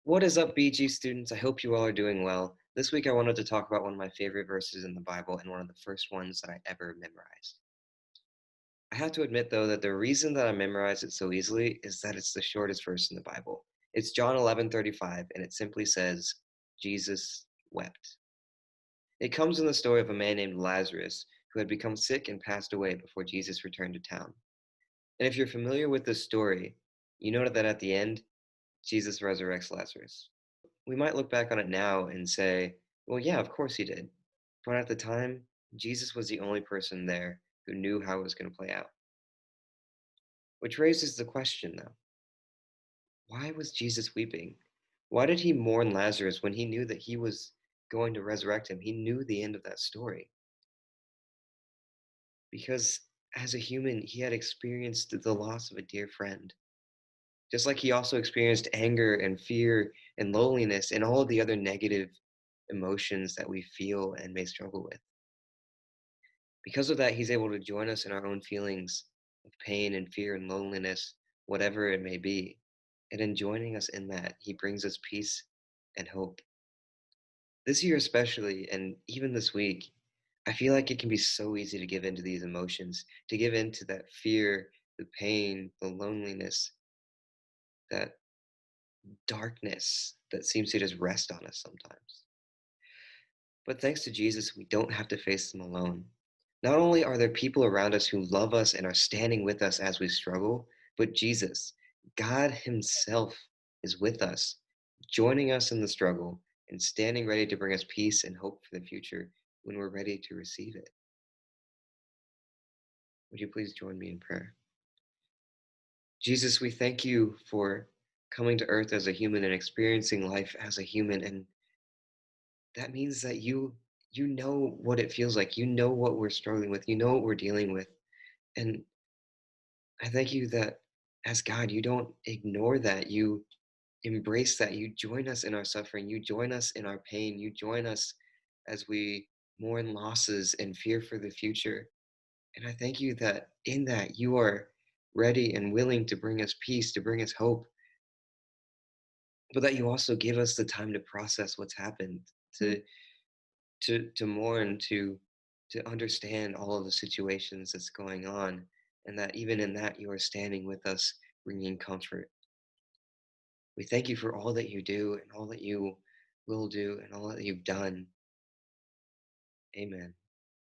What is up, BG students? I hope you all are doing well. This week I wanted to talk about one of my favorite verses in the Bible and one of the first ones that I ever memorized. I have to admit, though, that the reason that I memorized it so easily is that it's the shortest verse in the Bible. It's John 11:35, and it simply says, Jesus wept. It comes in the story of a man named Lazarus who had become sick and passed away before Jesus returned to town. And if you're familiar with this story, you know that at the end, Jesus resurrects Lazarus. We might look back on it now and say, well, yeah, of course he did. But at the time, Jesus was the only person there who knew how it was going to play out. Which raises the question, though, why was Jesus weeping? Why did he mourn Lazarus when he knew that he was going to resurrect him? He knew the end of that story. Because as a human, he had experienced the loss of a dear friend. Just like he also experienced anger and fear and loneliness and all of the other negative emotions that we feel and may struggle with. Because of that, he's able to join us in our own feelings of pain and fear and loneliness, whatever it may be. And in joining us in that, he brings us peace and hope. This year, especially, and even this week, I feel like it can be so easy to give into these emotions, to give into that fear, the pain, the loneliness, that darkness that seems to just rest on us sometimes. But thanks to Jesus, we don't have to face them alone. Not only are there people around us who love us and are standing with us as we struggle, but Jesus, God Himself, is with us, joining us in the struggle and standing ready to bring us peace and hope for the future when we're ready to receive it. Would you please join me in prayer? Jesus, we thank you for coming to earth as a human and experiencing life as a human. And that means that you know what it feels like. You know what we're struggling with. You know what we're dealing with. And I thank you that as God, you don't ignore that. You embrace that. You join us in our suffering. You join us in our pain. You join us as we mourn losses and fear for the future. And I thank you that in that you are ready and willing to bring us peace, to bring us hope, but that you also give us the time to process what's happened, to mourn, to understand all of the situations that's going on, and that even in that you are standing with us, bringing comfort. We thank you for all that you do and all that you will do and all that you've done. Amen.